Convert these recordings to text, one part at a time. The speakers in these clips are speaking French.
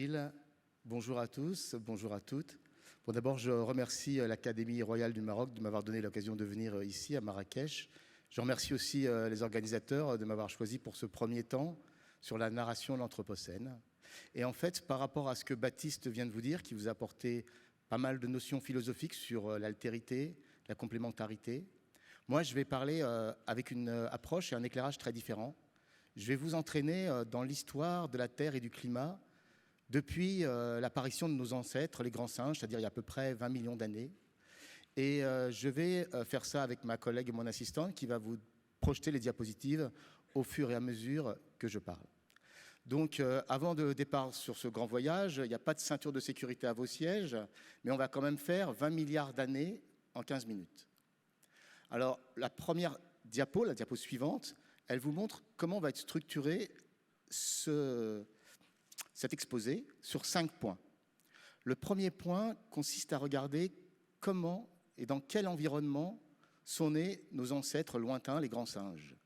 Gilles. Bonjour à tous, bonjour à toutes. Bon, d'abord, je remercie l'Académie royale du Maroc de m'avoir donné l'occasion de venir ici à Marrakech. Je remercie aussi les organisateurs de m'avoir choisi pour ce premier temps sur la narration de l'Anthropocène. Et en fait, par rapport à ce que Baptiste vient de vous dire, qui vous a apporté pas mal de notions philosophiques sur l'altérité, la complémentarité, moi, je vais parler avec une approche et un éclairage très différent. Je vais vous entraîner dans l'histoire de la Terre et du climat depuis l'apparition de nos ancêtres, les grands singes, c'est-à-dire il y a à peu près 20 millions d'années. Et je vais faire ça avec ma collègue et mon assistante qui va vous projeter les diapositives au fur et à mesure que je parle. Donc, avant de départ sur ce grand voyage, il n'y a pas de ceinture de sécurité à vos sièges, mais on va quand même faire 20 milliards d'années en 15 minutes. Alors, la première diapo, la diapo suivante, elle vous montre comment va être structuré cet exposé sur 5 points. Le premier point consiste à regarder comment et dans quel environnement sont nés nos ancêtres lointains, les grands singes.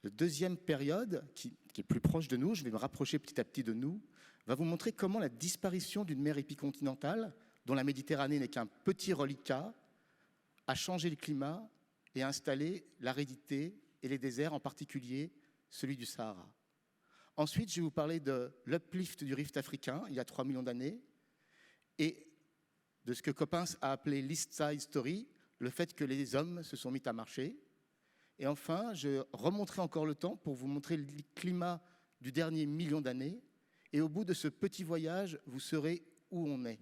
La deuxième période, qui est plus proche de nous, je vais me rapprocher petit à petit de nous, va vous montrer comment la disparition d'une mer épicontinentale, dont la Méditerranée n'est qu'un petit reliquat, a changé le climat et a installé l'aridité et les déserts, en particulier celui du Sahara. Ensuite, je vais vous parler de l'uplift du rift africain, il y a 3 millions d'années, et de ce que Coppens a appelé l'East Side Story, le fait que les hommes se sont mis à marcher. Et enfin, je remonterai encore le temps pour vous montrer le climat du dernier million d'années. Et au bout de ce petit voyage, vous saurez où on est.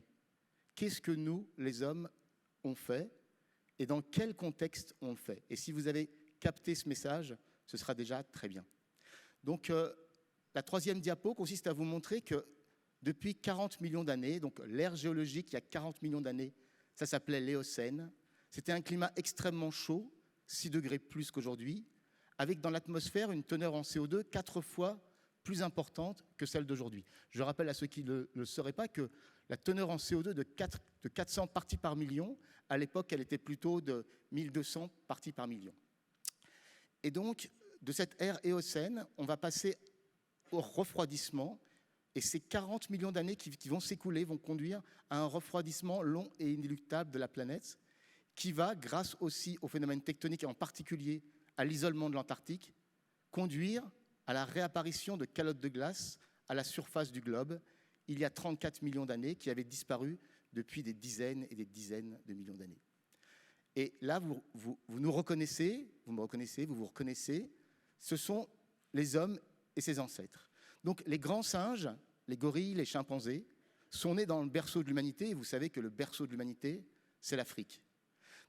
Qu'est-ce que nous, les hommes, on fait et dans quel contexte on le fait. Et si vous avez capté ce message, ce sera déjà très bien. Donc, la troisième diapo consiste à vous montrer que depuis 40 millions d'années, donc l'ère géologique, il y a 40 millions d'années, ça s'appelait l'Éocène. C'était un climat extrêmement chaud, 6 degrés plus qu'aujourd'hui, avec dans l'atmosphère une teneur en CO2 4 fois plus importante que celle d'aujourd'hui. Je rappelle à ceux qui ne le sauraient pas que la teneur en CO2 de 400 parties par million, à l'époque, elle était plutôt de 1200 parties par million. Et donc, de cette ère éocène, on va passer au refroidissement, et ces 40 millions d'années qui vont s'écouler vont conduire à un refroidissement long et inéluctable de la planète, qui va, grâce aussi aux phénomènes tectoniques, et en particulier à l'isolement de l'Antarctique, conduire à la réapparition de calottes de glace à la surface du globe, il y a 34 millions d'années, qui avaient disparu depuis des dizaines et des dizaines de millions d'années. Et là, vous nous reconnaissez, vous me reconnaissez, vous vous reconnaissez, ce sont les hommes et ses ancêtres. Donc les grands singes, les gorilles, les chimpanzés, sont nés dans le berceau de l'humanité, et vous savez que le berceau de l'humanité, c'est l'Afrique.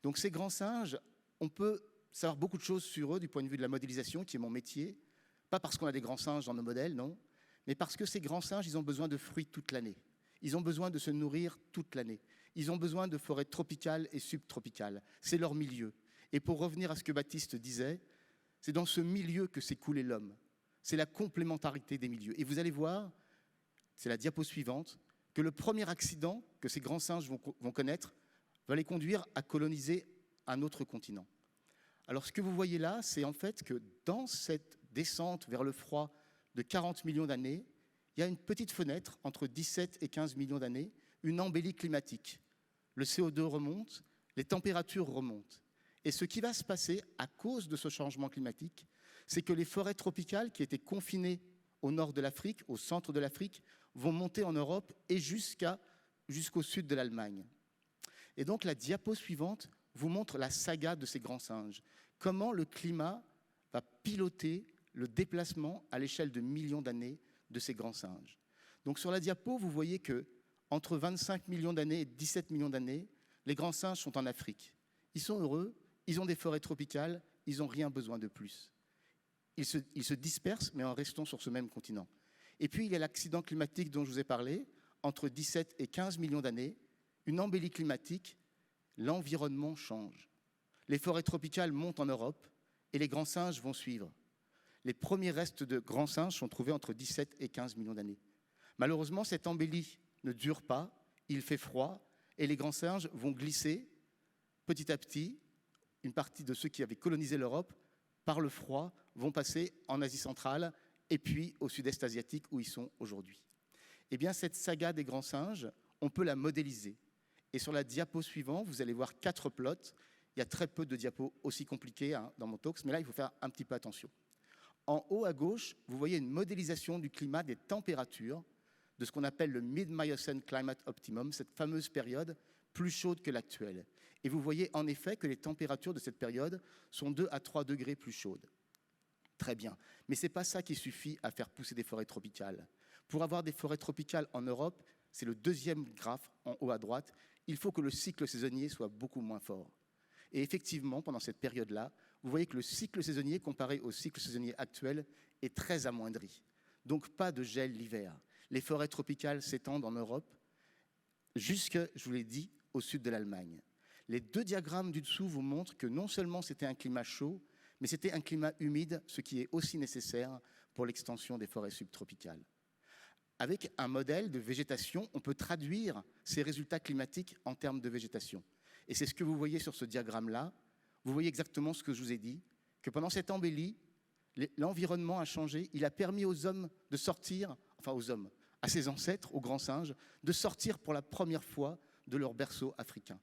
Donc ces grands singes, on peut savoir beaucoup de choses sur eux du point de vue de la modélisation, qui est mon métier, pas parce qu'on a des grands singes dans nos modèles, non, mais parce que ces grands singes, ils ont besoin de fruits toute l'année. Ils ont besoin de se nourrir toute l'année. Ils ont besoin de forêts tropicales et subtropicales. C'est leur milieu. Et pour revenir à ce que Baptiste disait, c'est dans ce milieu que s'est coulé l'homme. C'est la complémentarité des milieux. Et vous allez voir, c'est la diapo suivante, que le premier accident que ces grands singes vont connaître va les conduire à coloniser un autre continent. Alors ce que vous voyez là, c'est en fait que dans cette descente vers le froid de 40 millions d'années, il y a une petite fenêtre entre 17 et 15 millions d'années, une embellie climatique. Le CO2 remonte, les températures remontent. Et ce qui va se passer à cause de ce changement climatique, c'est que les forêts tropicales qui étaient confinées au nord de l'Afrique, au centre de l'Afrique, vont monter en Europe et jusqu'au sud de l'Allemagne. Et donc la diapo suivante vous montre la saga de ces grands singes. Comment le climat va piloter le déplacement à l'échelle de millions d'années de ces grands singes. Donc sur la diapo, vous voyez que entre 25 millions d'années et 17 millions d'années, les grands singes sont en Afrique. Ils sont heureux, ils ont des forêts tropicales, ils n'ont rien besoin de plus. Ils se dispersent, mais en restant sur ce même continent. Et puis, il y a l'accident climatique dont je vous ai parlé, entre 17 et 15 millions d'années, une embellie climatique, l'environnement change. Les forêts tropicales montent en Europe et les grands singes vont suivre. Les premiers restes de grands singes sont trouvés entre 17 et 15 millions d'années. Malheureusement, cette embellie ne dure pas, il fait froid, et les grands singes vont glisser petit à petit. Une partie de ceux qui avaient colonisé l'Europe, par le froid, vont passer en Asie centrale et puis au sud-est asiatique où ils sont aujourd'hui. Eh bien, cette saga des grands singes, on peut la modéliser. Et sur la diapo suivante, vous allez voir 4 plots. Il y a très peu de diapos aussi compliqués dans mon talk, mais là, il faut faire un petit peu attention. En haut à gauche, vous voyez une modélisation du climat, des températures, de ce qu'on appelle le Mid-Miocene Climate Optimum, cette fameuse période plus chaude que l'actuelle. Et vous voyez en effet que les températures de cette période sont 2 à 3 degrés plus chaudes. Très bien. Mais ce n'est pas ça qui suffit à faire pousser des forêts tropicales. Pour avoir des forêts tropicales en Europe, c'est le deuxième graphe en haut à droite, il faut que le cycle saisonnier soit beaucoup moins fort. Et effectivement, pendant cette période-là, vous voyez que le cycle saisonnier, comparé au cycle saisonnier actuel, est très amoindri. Donc pas de gel l'hiver. Les forêts tropicales s'étendent en Europe jusque, je vous l'ai dit, au sud de l'Allemagne. Les 2 diagrammes du dessous vous montrent que non seulement c'était un climat chaud, mais c'était un climat humide, ce qui est aussi nécessaire pour l'extension des forêts subtropicales. Avec un modèle de végétation, on peut traduire ces résultats climatiques en termes de végétation. Et c'est ce que vous voyez sur ce diagramme-là. Vous voyez exactement ce que je vous ai dit, que pendant cette embellie, l'environnement a changé. Il a permis aux hommes de sortir, enfin aux hommes, à ses ancêtres, aux grands singes, de sortir pour la première fois de leur berceau africain.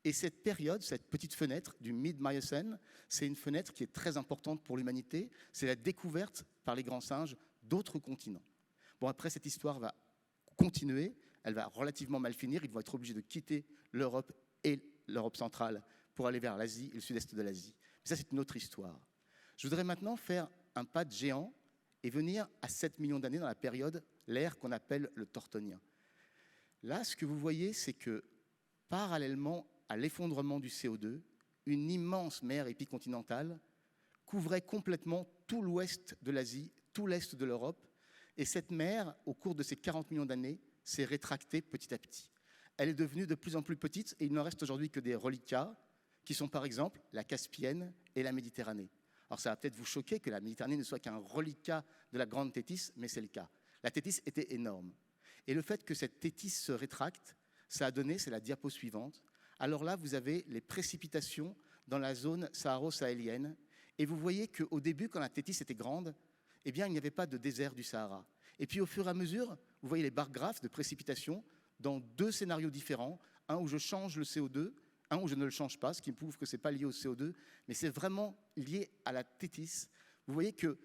Et cette période, cette petite fenêtre du Mid-Miocène, c'est une fenêtre qui est très importante pour l'humanité. C'est la découverte par les grands singes d'autres continents. Bon, après, cette histoire va continuer. Elle va relativement mal finir. Ils vont être obligés de quitter l'Europe et l'Europe centrale pour aller vers l'Asie et le sud-est de l'Asie. Mais ça, c'est une autre histoire. Je voudrais maintenant faire un pas de géant et venir à 7 millions d'années dans la période, l'ère qu'on appelle le Tortonien. Là, ce que vous voyez, c'est que parallèlement à l'effondrement du CO2, une immense mer épicontinentale couvrait complètement tout l'ouest de l'Asie, tout l'est de l'Europe, et cette mer, au cours de ces 40 millions d'années, s'est rétractée petit à petit. Elle est devenue de plus en plus petite, et il n'en reste aujourd'hui que des reliquats, qui sont par exemple la Caspienne et la Méditerranée. Alors ça va peut-être vous choquer que la Méditerranée ne soit qu'un reliquat de la grande Thétis, mais c'est le cas. La Thétis était énorme. Et le fait que cette Thétis se rétracte, ça a donné, c'est la diapo suivante, alors là, vous avez les précipitations dans la zone saharo-sahélienne. Et vous voyez qu'au début, quand la Thétis était grande, eh bien, il n'y avait pas de désert du Sahara. Et puis, au fur et à mesure, vous voyez les barres graphes de précipitations dans 2 scénarios différents. Un où je change le CO2, un où je ne le change pas, ce qui prouve que ce n'est pas lié au CO2, mais c'est vraiment lié à la Thétis. Vous voyez qu'il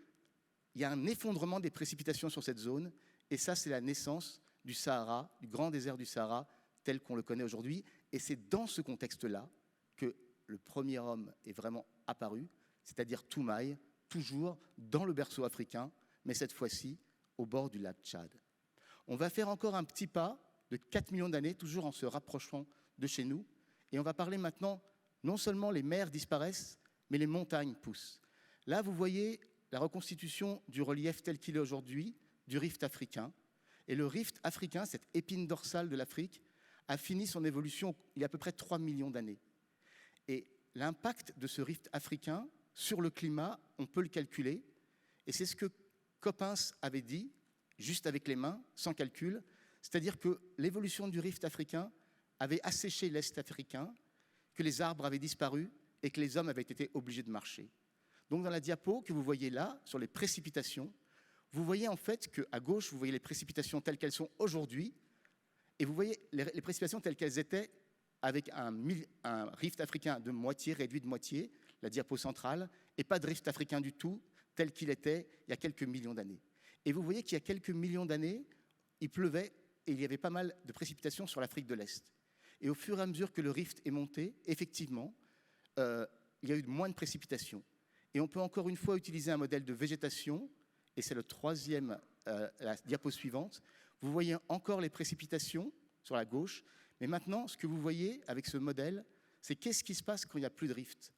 y a un effondrement des précipitations sur cette zone. Et ça, c'est la naissance du Sahara, du grand désert du Sahara, tel qu'on le connaît aujourd'hui. Et c'est dans ce contexte-là que le premier homme est vraiment apparu, c'est-à-dire Toumaï, toujours dans le berceau africain, mais cette fois-ci au bord du lac Tchad. On va faire encore un petit pas de 4 millions d'années, toujours en se rapprochant de chez nous, et on va parler maintenant, non seulement les mers disparaissent, mais les montagnes poussent. Là, vous voyez la reconstitution du relief tel qu'il est aujourd'hui, du rift africain. Et le rift africain, cette épine dorsale de l'Afrique, a fini son évolution il y a à peu près 3 millions d'années. Et l'impact de ce rift africain sur le climat, on peut le calculer. Et c'est ce que Coppens avait dit, juste avec les mains, sans calcul. C'est-à-dire que l'évolution du rift africain avait asséché l'Est africain, que les arbres avaient disparu et que les hommes avaient été obligés de marcher. Donc dans la diapo que vous voyez là, sur les précipitations, vous voyez en fait qu'à gauche, vous voyez les précipitations telles qu'elles sont aujourd'hui, et vous voyez les précipitations telles qu'elles étaient avec un rift africain de moitié, réduit de moitié, la diapo centrale, et pas de rift africain du tout, tel qu'il était il y a quelques millions d'années. Et vous voyez qu'il y a quelques millions d'années, il pleuvait et il y avait pas mal de précipitations sur l'Afrique de l'Est. Et au fur et à mesure que le rift est monté, effectivement, il y a eu moins de précipitations. Et on peut encore une fois utiliser un modèle de végétation, et c'est le troisième, la diapo suivante. Vous voyez encore les précipitations sur la gauche, mais maintenant, ce que vous voyez avec ce modèle, c'est qu'est-ce qui se passe quand il n'y a plus de rift.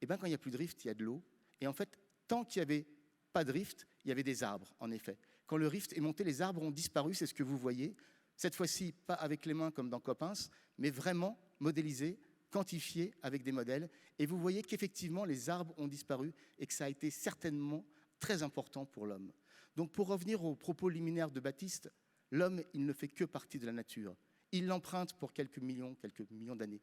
Eh bien, quand il n'y a plus de rift, il y a de l'eau. Et en fait, tant qu'il n'y avait pas de rift, il y avait des arbres, en effet. Quand le rift est monté, les arbres ont disparu, c'est ce que vous voyez. Cette fois-ci, pas avec les mains comme dans Coppens, mais vraiment modélisé, quantifié avec des modèles. Et vous voyez qu'effectivement, les arbres ont disparu et que ça a été certainement très important pour l'homme. Donc, pour revenir aux propos liminaires de Baptiste, l'homme, il ne fait que partie de la nature. Il l'emprunte pour quelques millions d'années.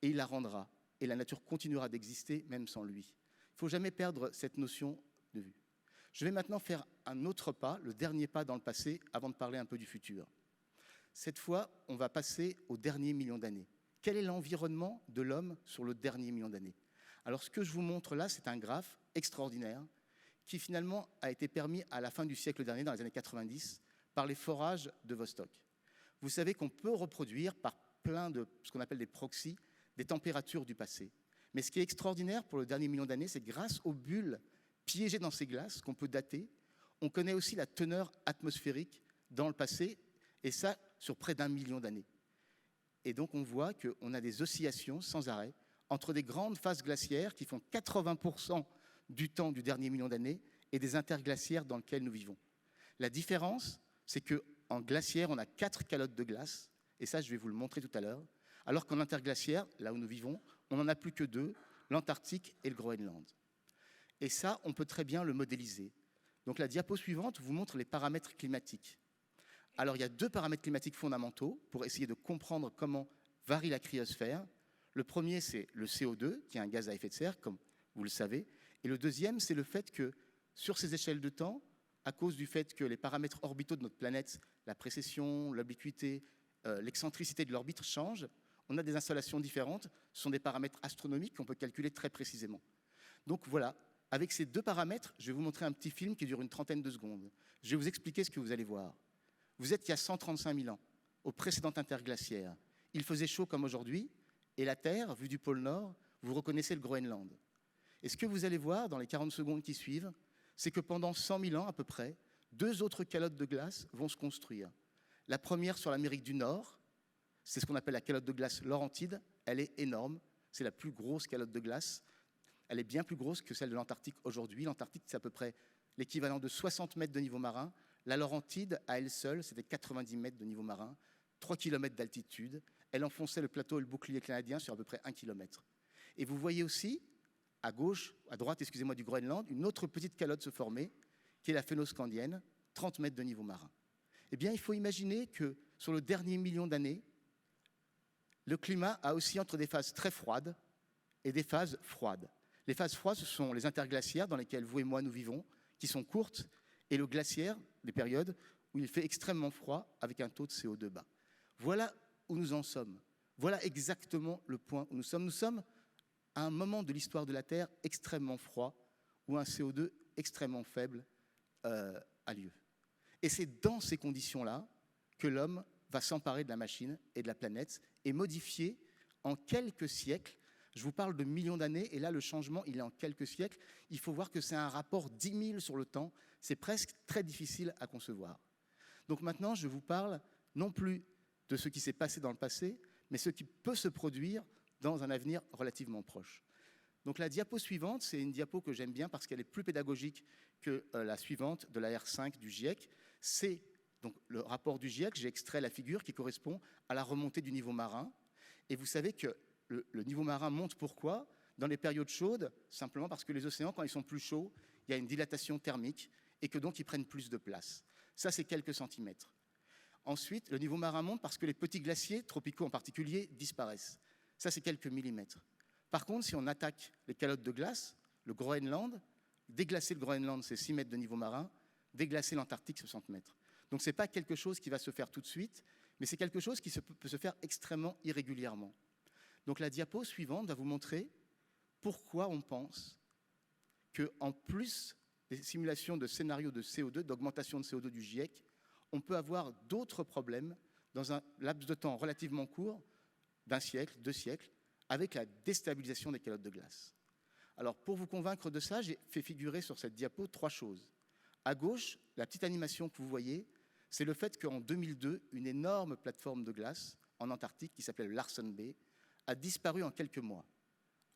Et il la rendra. Et la nature continuera d'exister, même sans lui. Il ne faut jamais perdre cette notion de vue. Je vais maintenant faire un autre pas, le dernier pas dans le passé, avant de parler un peu du futur. Cette fois, on va passer au dernier million d'années. Quel est l'environnement de l'homme sur le dernier million d'années? Alors, ce que je vous montre là, c'est un graphe extraordinaire qui finalement a été permis à la fin du siècle dernier, dans les années 90, par les forages de Vostok. Vous savez qu'on peut reproduire par plein de ce qu'on appelle des proxys, des températures du passé. Mais ce qui est extraordinaire pour le dernier million d'années, c'est que grâce aux bulles piégées dans ces glaces qu'on peut dater, on connaît aussi la teneur atmosphérique dans le passé, et ça sur près d'1 million d'années. Et donc on voit qu'on a des oscillations sans arrêt entre des grandes phases glaciaires qui font 80% du temps du dernier million d'années et des interglaciaires dans lesquels nous vivons. La différence, c'est qu'en glaciaire, on a 4 calottes de glace, et ça je vais vous le montrer tout à l'heure, alors qu'en interglaciaire, là où nous vivons, on n'en a plus que 2, l'Antarctique et le Groenland. Et ça, on peut très bien le modéliser. Donc la diapo suivante vous montre les paramètres climatiques. Alors il y a 2 paramètres climatiques fondamentaux pour essayer de comprendre comment varie la cryosphère. Le premier, c'est le CO2, qui est un gaz à effet de serre, comme vous le savez. Et le deuxième, c'est le fait que, sur ces échelles de temps, à cause du fait que les paramètres orbitaux de notre planète, la précession, l'obliquité, l'excentricité de l'orbite changent, on a des installations différentes. Ce sont des paramètres astronomiques qu'on peut calculer très précisément. Donc voilà, avec ces 2 paramètres, je vais vous montrer un petit film qui dure une trentaine de secondes. Je vais vous expliquer ce que vous allez voir. Vous êtes il y a 135 000 ans, au précédent interglaciaire. Il faisait chaud comme aujourd'hui, et la Terre, vue du pôle Nord, vous reconnaissez le Groenland. Et ce que vous allez voir dans les 40 secondes qui suivent, c'est que pendant 100 000 ans à peu près, 2 autres calottes de glace vont se construire. La première sur l'Amérique du Nord, c'est ce qu'on appelle la calotte de glace Laurentide. Elle est énorme, c'est la plus grosse calotte de glace. Elle est bien plus grosse que celle de l'Antarctique aujourd'hui. L'Antarctique, c'est à peu près l'équivalent de 60 mètres de niveau marin. La Laurentide, à elle seule, c'était 90 mètres de niveau marin, 3 km d'altitude. Elle enfonçait le plateau et le bouclier canadien sur à peu près 1 km. Et vous voyez aussi, à droite, excusez-moi, du Groenland, une autre petite calotte se former, qui est la Phénoscandienne, 30 mètres de niveau marin. Eh bien, il faut imaginer que sur le dernier million d'années, le climat a aussi entre des phases très froides et des phases froides. Les phases froides, ce sont les interglaciaires dans lesquelles vous et moi nous vivons, qui sont courtes, et le glaciaire, des périodes où il fait extrêmement froid avec un taux de CO2 bas. Voilà où nous en sommes. Voilà exactement le point où nous sommes. Nous sommes à un moment de l'histoire de la Terre extrêmement froid, où un CO2 extrêmement faible a lieu. Et c'est dans ces conditions-là que l'homme va s'emparer de la machine et de la planète et modifier en quelques siècles. Je vous parle de millions d'années, et là, le changement, il est en quelques siècles. Il faut voir que c'est un rapport 10 000 sur le temps. C'est presque très difficile à concevoir. Donc maintenant, je vous parle non plus de ce qui s'est passé dans le passé, mais ce qui peut se produire dans un avenir relativement proche. Donc la diapo suivante, c'est une diapo que j'aime bien parce qu'elle est plus pédagogique que la suivante de la R5 du GIEC. C'est donc le rapport du GIEC. J'ai extrait la figure qui correspond à la remontée du niveau marin. Et vous savez que le niveau marin monte pourquoi? Dans les périodes chaudes, simplement parce que les océans, quand ils sont plus chauds, il y a une dilatation thermique et que donc ils prennent plus de place. Ça, c'est quelques centimètres. Ensuite, le niveau marin monte parce que les petits glaciers, tropicaux en particulier, disparaissent. Ça, c'est quelques millimètres. Par contre, si on attaque les calottes de glace, le Groenland, déglacer le Groenland, c'est 6 mètres de niveau marin, déglacer l'Antarctique, 60 mètres. Donc ce n'est pas quelque chose qui va se faire tout de suite, mais c'est quelque chose qui peut se faire extrêmement irrégulièrement. Donc la diapo suivante va vous montrer pourquoi on pense qu'en plus des simulations de scénarios de CO2, d'augmentation de CO2 du GIEC, on peut avoir d'autres problèmes dans un laps de temps relativement court, d'1 siècle, 2 siècles, avec la déstabilisation des calottes de glace. Alors pour vous convaincre de ça, j'ai fait figurer sur cette diapo 3 choses. À gauche, la petite animation que vous voyez, c'est le fait qu'en 2002, une énorme plateforme de glace en Antarctique qui s'appelait le Larsen B a disparu en quelques mois.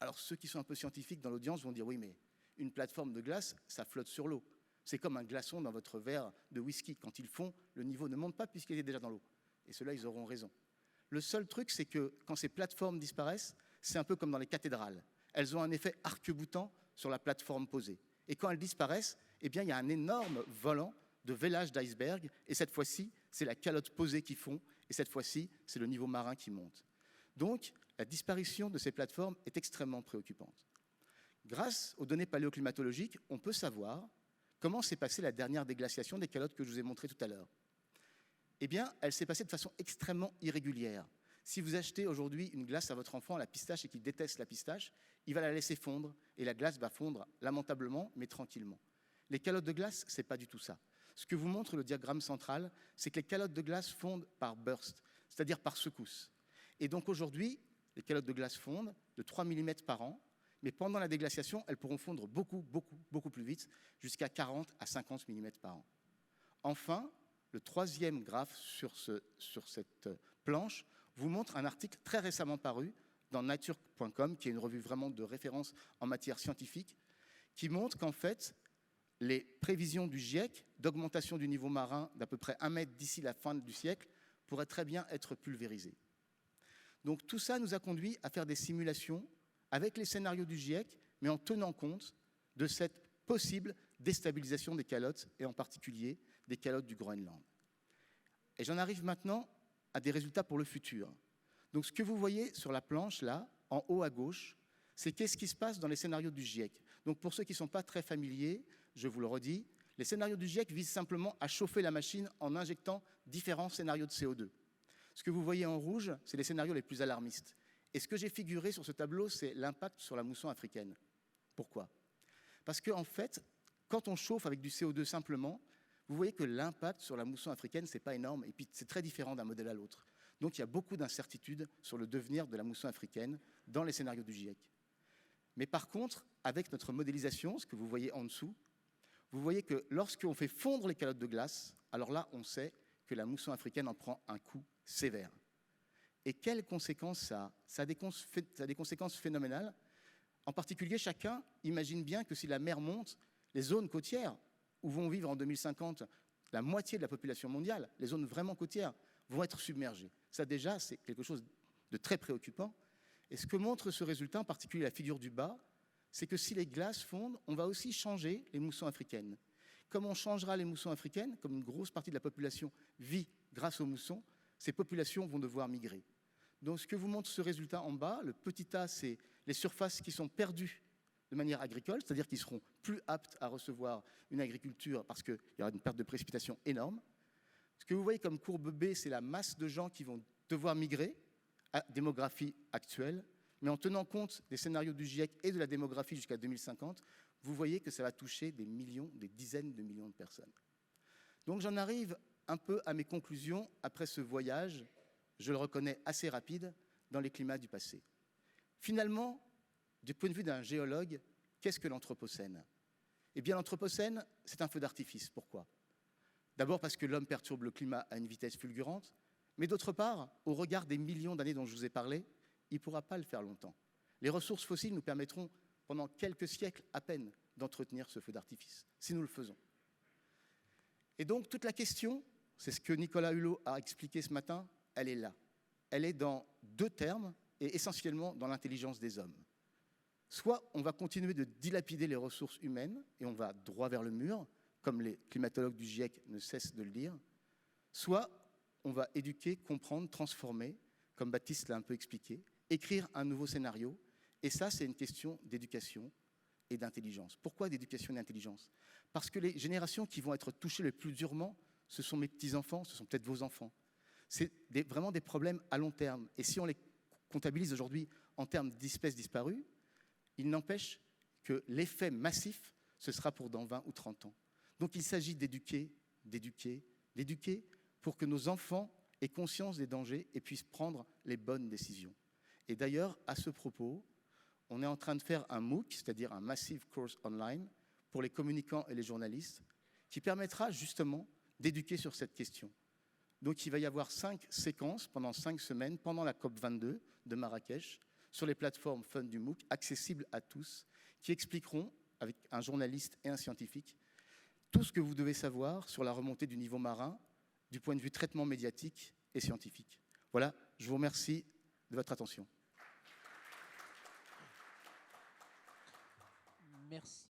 Alors ceux qui sont un peu scientifiques dans l'audience vont dire oui, mais une plateforme de glace, ça flotte sur l'eau. C'est comme un glaçon dans votre verre de whisky. Quand ils fond, le niveau ne monte pas puisqu'il est déjà dans l'eau. Et ceux-là, ils auront raison. Le seul truc, c'est que quand ces plateformes disparaissent, c'est un peu comme dans les cathédrales. Elles ont un effet arc-boutant sur la plateforme posée. Et quand elles disparaissent, eh bien, il y a un énorme volant de vélage d'iceberg. Et cette fois-ci, c'est la calotte posée qui fond. Et cette fois-ci, c'est le niveau marin qui monte. Donc, la disparition de ces plateformes est extrêmement préoccupante. Grâce aux données paléoclimatologiques, on peut savoir Comment s'est passée la dernière déglaciation des calottes que je vous ai montré tout à l'heure? Eh bien, elle s'est passée de façon extrêmement irrégulière. Si vous achetez aujourd'hui une glace à votre enfant à la pistache et qu'il déteste la pistache, il va la laisser fondre et la glace va fondre lamentablement mais tranquillement. Les calottes de glace, ce n'est pas du tout ça. Ce que vous montre le diagramme central, c'est que les calottes de glace fondent par burst, c'est-à-dire par secousse. Et donc aujourd'hui, les calottes de glace fondent de 3 mm par an, mais pendant la déglaciation, elles pourront fondre beaucoup plus vite, jusqu'à 40 à 50 mm par an. Enfin, le troisième graphe sur cette planche vous montre un article très récemment paru dans nature.com, qui est une revue vraiment de référence en matière scientifique, qui montre qu'en fait, les prévisions du GIEC d'augmentation du niveau marin d'à peu près 1 mètre d'ici la fin du siècle pourraient très bien être pulvérisées. Donc tout ça nous a conduit à faire des simulations avec les scénarios du GIEC, mais en tenant compte de cette possible déstabilisation des calottes, et en particulier des calottes du Groenland. Et j'en arrive maintenant à des résultats pour le futur. Donc ce que vous voyez sur la planche, là, en haut à gauche, c'est qu'est-ce qui se passe dans les scénarios du GIEC. Donc pour ceux qui ne sont pas très familiers, je vous le redis, les scénarios du GIEC visent simplement à chauffer la machine en injectant différents scénarios de CO2. Ce que vous voyez en rouge, c'est les scénarios les plus alarmistes. Et ce que j'ai figuré sur ce tableau, c'est l'impact sur la mousson africaine. Pourquoi? Parce qu'en fait, quand on chauffe avec du CO2 simplement, vous voyez que l'impact sur la mousson africaine, ce n'est pas énorme, et puis c'est très différent d'un modèle à l'autre. Donc il y a beaucoup d'incertitudes sur le devenir de la mousson africaine dans les scénarios du GIEC. Mais par contre, avec notre modélisation, ce que vous voyez en dessous, vous voyez que lorsqu'on fait fondre les calottes de glace, alors là, on sait que la mousson africaine en prend un coup sévère. Et quelles conséquences ça a? Ça a des conséquences phénoménales. En particulier, chacun imagine bien que si la mer monte, les zones côtières où vont vivre en 2050 la moitié de la population mondiale, les zones vraiment côtières, vont être submergées. Ça déjà, c'est quelque chose de très préoccupant. Et ce que montre ce résultat, en particulier la figure du bas, c'est que si les glaces fondent, on va aussi changer les moussons africaines. Comme on changera les moussons africaines, comme une grosse partie de la population vit grâce aux moussons, ces populations vont devoir migrer. Donc ce que vous montre ce résultat en bas, le petit a, c'est les surfaces qui sont perdues de manière agricole, c'est-à-dire qu'ils seront plus aptes à recevoir une agriculture parce qu'il y aura une perte de précipitation énorme. Ce que vous voyez comme courbe B, c'est la masse de gens qui vont devoir migrer à démographie actuelle, mais en tenant compte des scénarios du GIEC et de la démographie jusqu'à 2050, vous voyez que ça va toucher des millions, des dizaines de millions de personnes. Donc j'en arrive un peu à mes conclusions après ce voyage, je le reconnais assez rapide, dans les climats du passé. Finalement, du point de vue d'un géologue, qu'est-ce que l'Anthropocène? Eh bien l'Anthropocène, c'est un feu d'artifice. Pourquoi? D'abord parce que l'homme perturbe le climat à une vitesse fulgurante, mais d'autre part, au regard des millions d'années dont je vous ai parlé, il ne pourra pas le faire longtemps. Les ressources fossiles nous permettront, pendant quelques siècles à peine, d'entretenir ce feu d'artifice, si nous le faisons. Et donc, toute la question, c'est ce que Nicolas Hulot a expliqué ce matin, elle est là. Elle est dans deux termes, et essentiellement dans l'intelligence des hommes. Soit on va continuer de dilapider les ressources humaines, et on va droit vers le mur, comme les climatologues du GIEC ne cessent de le dire, soit on va éduquer, comprendre, transformer, comme Baptiste l'a un peu expliqué, écrire un nouveau scénario, et ça, c'est une question d'éducation et d'intelligence. Pourquoi d'éducation et d'intelligence? Parce que les générations qui vont être touchées le plus durement, ce sont mes petits-enfants, ce sont peut-être vos enfants. C'est vraiment des problèmes à long terme. Et si on les comptabilise aujourd'hui en termes d'espèces disparues, il n'empêche que l'effet massif, ce sera pour dans 20 ou 30 ans. Donc il s'agit d'éduquer, d'éduquer, d'éduquer pour que nos enfants aient conscience des dangers et puissent prendre les bonnes décisions. Et d'ailleurs, à ce propos, on est en train de faire un MOOC, c'est-à-dire un Massive Course Online, pour les communicants et les journalistes, qui permettra justement d'éduquer sur cette question. Donc il va y avoir 5 séquences pendant 5 semaines, pendant la COP22 de Marrakech, sur les plateformes fun du MOOC, accessibles à tous, qui expliqueront, avec un journaliste et un scientifique, tout ce que vous devez savoir sur la remontée du niveau marin, du point de vue traitement médiatique et scientifique. Voilà, je vous remercie de votre attention. Merci.